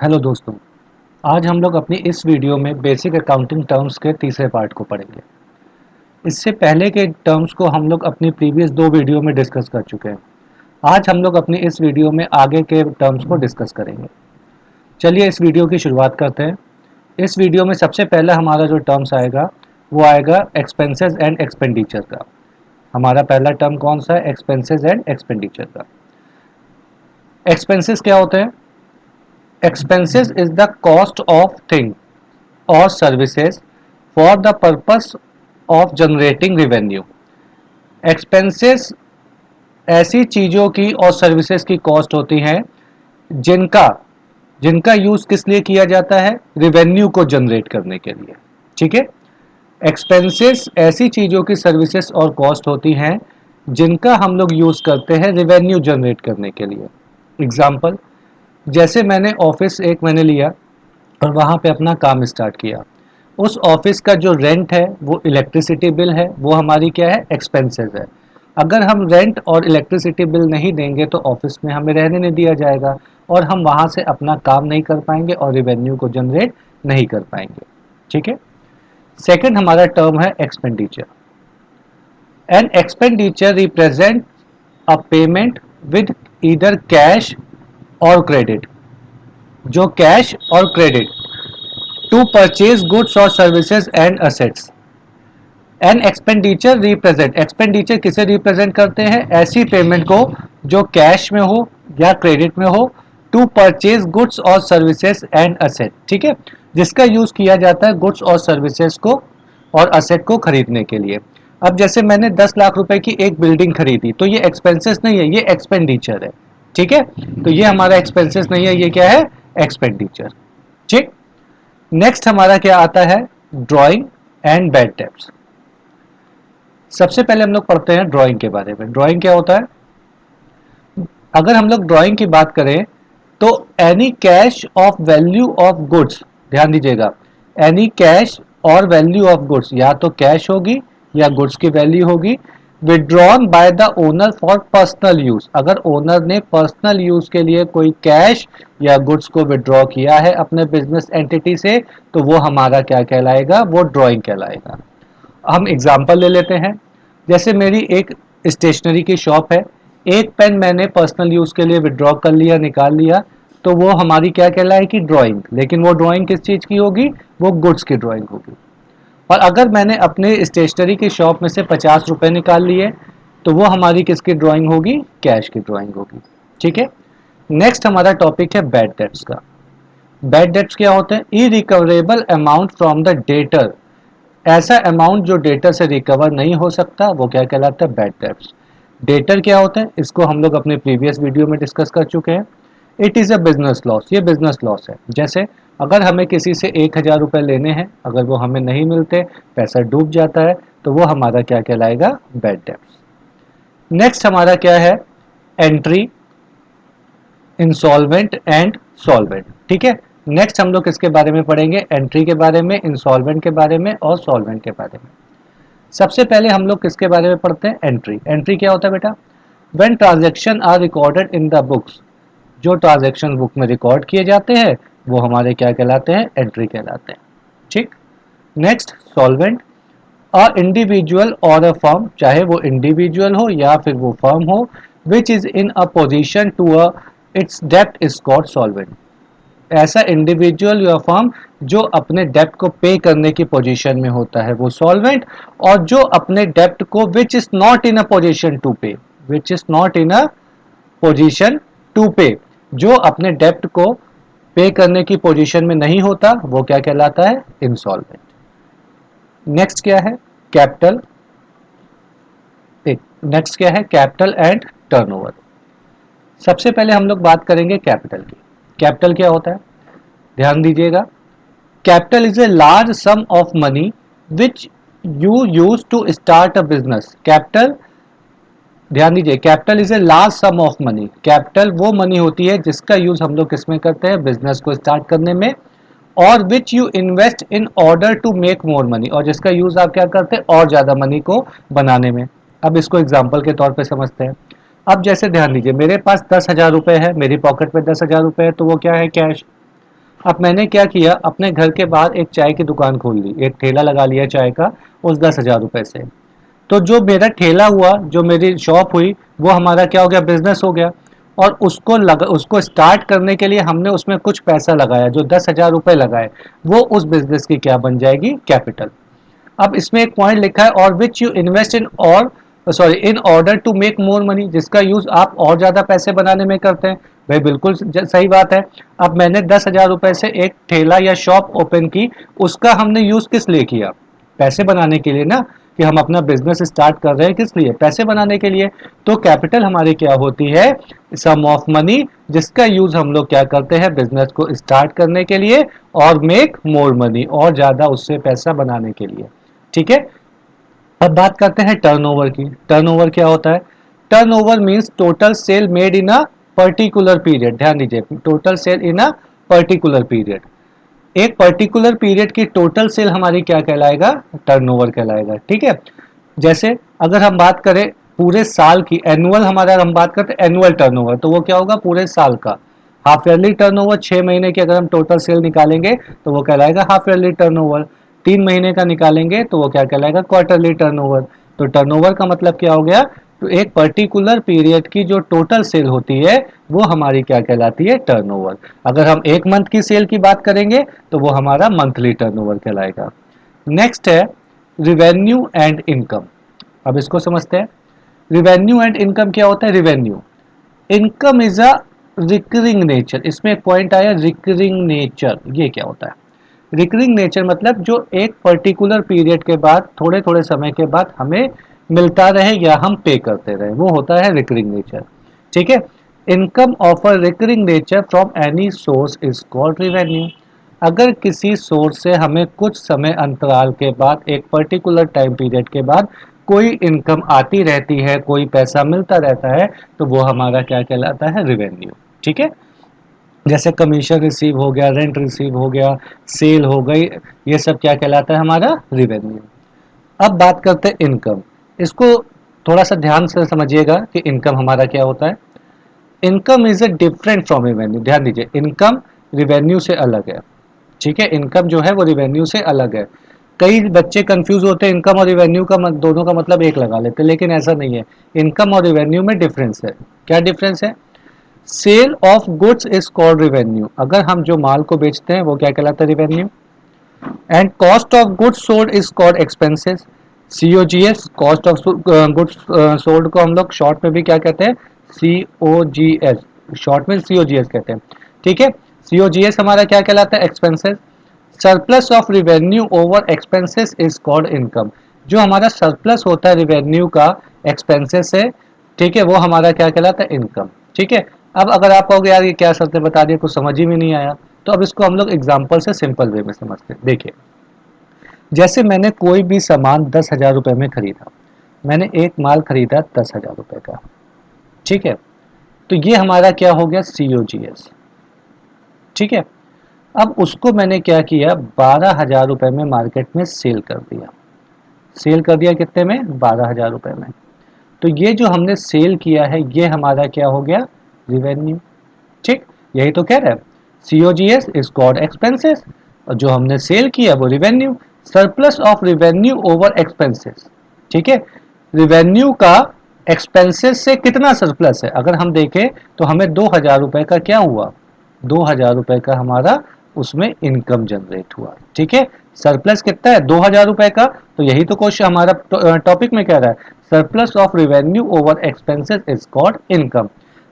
Hello दोस्तों। आज हम लोग अपनी इस वीडियो में बेसिक अकाउंटिंग टर्म्स के तीसरे पार्ट को पढ़ेंगे। इससे पहले के टर्म्स को हम लोग अपनी प्रीवियस दो वीडियो में डिस्कस कर चुके हैं। आज हम लोग अपनी इस वीडियो में आगे के टर्म्स को डिस्कस करेंगे। चलिए इस वीडियो की शुरुआत करते हैं। इस वीडियो में सबसे पहला हमारा जो टर्म्स आएगा वो आएगा एक्सपेंसेस एंड एक्सपेंडिचर का। हमारा पहला टर्म कौन सा है? एक्सपेंसेस एंड एक्सपेंडिचर का। एक्सपेंसेस क्या होते हैं? Expenses is the cost of thing or services for the purpose of generating revenue. Expenses ऐसी चीज़ों की और सर्विसेज की कॉस्ट होती हैं जिनका जिनका यूज़ किस लिए किया जाता है? रिवेन्यू को जनरेट करने के लिए। ठीक है। एक्सपेंसेस ऐसी चीज़ों की सर्विसेज और कॉस्ट होती हैं जिनका हम लोग यूज़ करते हैं रिवेन्यू जनरेट करने के लिए। एग्जाम्पल, जैसे मैंने ऑफिस एक मैंने लिया और वहाँ पे अपना काम स्टार्ट किया। उस ऑफिस का जो रेंट है वो इलेक्ट्रिसिटी बिल है, वो हमारी क्या है? एक्सपेंसेस है। अगर हम रेंट और इलेक्ट्रिसिटी बिल नहीं देंगे तो ऑफिस में हमें रहने नहीं दिया जाएगा और हम वहाँ से अपना काम नहीं कर पाएंगे और रिवेन्यू को जनरेट नहीं कर पाएंगे। ठीक है। सेकंड हमारा टर्म है expenditure. An expenditure represent a payment with either cash और क्रेडिट, जो कैश और क्रेडिट टू परचेज गुड्स और services and assets. An expenditure represent, expenditure किसे रिप्रेजेंट करते हैं? ऐसी पेमेंट को जो कैश में हो या क्रेडिट में हो, टू परचेज गुड्स और सर्विसेज एंड असेट। ठीक है, जिसका यूज किया जाता है गुड्स और सर्विसेज को और असेट को खरीदने के लिए। अब जैसे मैंने 10 लाख रुपए की एक बिल्डिंग खरीदी तो ये एक्सपेंसेस नहीं है, ये एक्सपेंडिचर है। ठीक है, तो ये हमारा एक्सपेंसेस नहीं है, ये क्या है? एक्सपेंडिचर। ठीक। नेक्स्ट हमारा क्या आता है? Drawing and bad debts. सबसे पहले हम लोग पढ़ते हैं ड्राइंग के बारे में। ड्राइंग क्या होता है? अगर हम लोग ड्राइंग की बात करें तो any cash of value of goods, ध्यान दीजिएगा, एनी कैश और वैल्यू ऑफ गुड्स, या तो कैश होगी या गुड्स की वैल्यू होगी, withdrawn by the owner for personal use. अगर ओनर ने पर्सनल यूज के लिए कोई कैश या गुड्स को विड्रॉ किया है अपने बिजनेस एंटिटी से तो वो हमारा क्या कहलाएगा? वो ड्राइंग कहलाएगा। हम एग्जाम्पल ले लेते हैं। जैसे मेरी एक स्टेशनरी की शॉप है, एक पेन मैंने पर्सनल यूज के लिए विड्रॉ कर लिया, निकाल लिया, तो वो हमारी क्या कहलाएगी? ड्राइंग। लेकिन वो ड्राइंग किस चीज की होगी? वो गुड्स की ड्राइंग होगी। और अगर मैंने अपने स्टेशनरी की शॉप में से 50 रुपए निकाल लिए तो वो हमारी किसकी ड्राइंग होगी? कैश की ड्राइंग होगी। ठीक है। नेक्स्ट हमारा टॉपिक है बैड डेट्स का। बैड डेट्स क्या होते हैं? Irrecoverable amount from the debtor. ऐसा अमाउंट जो डेटर से रिकवर नहीं हो सकता वो क्या कहलाता है? Bad debts. डेटर क्या होता है? इसको हम लोग अपने प्रीवियस वीडियो में डिस्कस कर चुके हैं। It is a business loss, ये बिजनेस लॉस है। जैसे अगर हमें किसी से 1,000 रुपये लेने हैं, अगर वो हमें नहीं मिलते, पैसा डूब जाता है, तो वो हमारा क्या कहलाएगा? Bad debts. नेक्स्ट हमारा क्या है? Entry, insolvent and solvent. ठीक है। नेक्स्ट हम लोग किसके बारे में पढ़ेंगे? एंट्री के बारे में, इंसॉल्वेंट के बारे में और सॉल्वेंट के बारे में। सबसे पहले हम लोग किसके बारे में पढ़ते हैं? एंट्री। एंट्री क्या होता है बेटा? When transaction are recorded in the books, जो ट्रांजैक्शन बुक में रिकॉर्ड किए जाते हैं वो हमारे क्या कहलाते हैं? एंट्री कहलाते हैं। ठीक। नेक्स्ट सॉल्वेंट, अ इंडिविजुअल और अ फर्म, चाहे वो इंडिविजुअल हो या फिर वो फर्म हो, which is in a position to a its डेप्ट इज कॉल्ड सॉल्वेंट। ऐसा इंडिविजुअल या फर्म जो अपने डेप्ट को पे करने की पोजीशन में होता है वो सॉल्वेंट, और जो अपने डेप्ट को which is not in a position to pay, which is not in a position to pay, जो अपने डेप्ट को पे करने की पोजीशन में नहीं होता वो क्या कहलाता है? इंसॉल्वेंट। नेक्स्ट क्या है? कैपिटल। नेक्स्ट क्या है? Capital and turnover. सबसे पहले हम लोग बात करेंगे कैपिटल की। कैपिटल क्या होता है? ध्यान दीजिएगा, capital is a large sum of money which you use to start a business. Capital, ध्यान दीजिए, capital is a large sum of money. Capital वो मनी होती है जिसका यूज हम लोग किसमें करते हैं? बिजनेस को स्टार्ट करने में। और which you invest in order to make more money, और जिसका यूज आप क्या करते हैं? और ज्यादा मनी को बनाने में। अब इसको एग्जाम्पल के तौर पे समझते हैं। अब जैसे ध्यान दीजिए, मेरे पास 10,000 रुपए है, मेरी पॉकेट में 10,000 रुपए है, तो वो क्या है? कैश। अब मैंने क्या किया, अपने घर के बाहर एक चाय की दुकान खोल ली, एक ठेला लगा लिया चाय का उस 10,000 रुपए से। तो जो मेरा ठेला हुआ, जो मेरी शॉप हुई, वो हमारा क्या हो गया, बिजनेस हो गया। और उसको स्टार्ट करने के लिए हमने उसमें कुछ पैसा लगाया, जो 10,000 रुपए लगाए, वो उस बिजनेस की क्या बन जाएगी, कैपिटल। अब इसमें एक पॉइंट लिखा है, और विच यू इन्वेस्ट इन और sorry in order to make more money, जिसका यूज आप और ज्यादा पैसे बनाने में करते हैं। भाई बिल्कुल सही बात है। अब मैंने 10,000 रुपए से एक ठेला या शॉप ओपन की, उसका हमने यूज किस लिए किया, पैसे बनाने के लिए ना, कि हम अपना बिजनेस स्टार्ट कर रहे हैं किस लिए, पैसे बनाने के लिए। तो कैपिटल हमारी क्या होती है, सम ऑफ मनी, जिसका यूज हम लोग क्या करते हैं, बिजनेस को स्टार्ट करने के लिए, और मेक मोर मनी, और ज्यादा उससे पैसा बनाने के लिए। ठीक है। अब बात करते हैं टर्नओवर की। टर्नओवर क्या होता है, turnover means total sale made in a particular period. ध्यान दीजिए, total sale in a particular period. एक पर्टिकुलर पीरियड की टोटल सेल हमारी क्या कहलाएगा, टर्नओवर कहलाएगा। ठीक है। जैसे अगर हम बात करें पूरे साल की, एनुअल हमारा, हम बात करते हैं एनुअल टर्नओवर, तो वो क्या होगा, पूरे साल का। हाफ ईयरली टर्नओवर 6 महीने की अगर हम टोटल सेल निकालेंगे तो वो कहलाएगा हाफ ईयरली टर्नओवर। 3 महीने का निकालेंगे तो वो क्या कहलाएगा, क्वार्टरली टर्नओवर। तो टर्नओवर का मतलब क्या हो गया, तो एक पर्टिकुलर पीरियड की जो टोटल सेल होती है वो हमारी क्या कहलाती है, टर्नओवर। अगर हम एक मंथ की सेल की बात करेंगे तो वो हमारा मंथली टर्नओवर कहलाएगा। नेक्स्ट है रिवेन्यू एंड इनकम। अब इसको समझते हैं। रिवेन्यू एंड इनकम क्या होता है, revenue, income is a recurring nature. इसमें एक पॉइंट आया, रिकरिंग नेचर, ये क्या होता है। रिकरिंग नेचर मतलब जो एक पर्टिकुलर पीरियड के बाद, थोड़े थोड़े समय के बाद हमें मिलता रहे या हम पे करते रहे, वो होता है रिकरिंग नेचर। ठीक है। Income of a recurring nature from any source is called revenue. अगर किसी सोर्स से हमें कुछ समय अंतराल के बाद, एक पर्टिकुलर टाइम पीरियड के बाद कोई इनकम आती रहती है, कोई पैसा मिलता रहता है, तो वो हमारा क्या कहलाता है, रिवेन्यू। ठीक है। जैसे कमीशन रिसीव हो गया, रेंट रिसीव हो गया, सेल हो गई, ये सब क्या कहलाता है, हमारा रिवेन्यू। अब बात करते हैं इनकम। इसको थोड़ा सा ध्यान से समझिएगा कि इनकम हमारा क्या होता है। Income is a different from revenue. ध्यान दीजिए, इनकम रिवेन्यू से अलग है। ठीक है, इनकम जो है वो रिवेन्यू से अलग है। कई बच्चे कंफ्यूज होते हैं, इनकम और रिवेन्यू का दोनों का मतलब एक लगा लेते हैं, लेकिन ऐसा नहीं है। इनकम और रिवेन्यू में डिफरेंस है। क्या डिफरेंस है, sale of goods is called revenue. अगर हम जो माल को बेचते हैं वो क्या कहलाता है, revenue. And cost of goods sold is called expenses. COGS, cost of goods sold को हम लोग शॉर्ट में भी क्या कहते हैं, सीओजीएस, शॉर्ट में सीओजीएस कहते हैं। ठीक है। सीओजीएस हमारा क्या कहलाता है, expenses. Surplus of revenue over expenses is called income. जो हमारा सरप्लस होता है रिवेन्यू का एक्सपेंसेस से, ठीक है, वो हमारा क्या कहलाता है, इनकम। ठीक है। अब अगर आप कहोगे यार ये क्या शर्तें बता दिए, कुछ समझ ही में नहीं आया, तो अब इसको हम लोग एग्जाम्पल से सिंपल वे में समझते हैं। देखिए, जैसे मैंने कोई भी सामान 10,000 रुपए में खरीदा, मैंने एक माल खरीदा 10,000 रुपए का। ठीक है। तो ये हमारा क्या हो गया, सीओजीएस। ठीक है। अब उसको मैंने क्या किया, 12,000 रुपए में मार्केट में सेल कर दिया। सेल कर दिया कितने में, 12,000 रुपए में। तो ये जो हमने सेल किया है ये हमारा क्या हो गया, रिवेन्यू। ठीक, यही तो कह रहे हैं, सीओजीएस इज कॉल्ड एक्सपेंसेस, और जो हमने सेल किया वो revenue. Surplus of revenue over expenses. ठीक है। रिवेन्यू का एक्सपेंसेस से कितना सरप्लस है, अगर हम देखें तो हमें 2,000 रुपए का क्या हुआ, 2,000 रुपए का हमारा उसमें इनकम जनरेट हुआ। ठीक है। सरप्लस कितना है, 2,000 रुपए का। तो यही तो क्वेश्चन हमारा टॉपिक में कह रहा है, surplus of revenue over expenses is called income.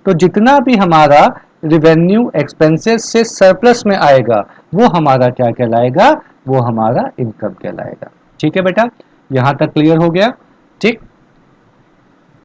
तो जितना भी हमारा रिवेन्यू एक्सपेंसेस से सरप्लस में आएगा वो हमारा क्या कहलाएगा, वो हमारा इनकम कहलाएगा। ठीक है बेटा, यहां तक क्लियर हो गया। ठीक।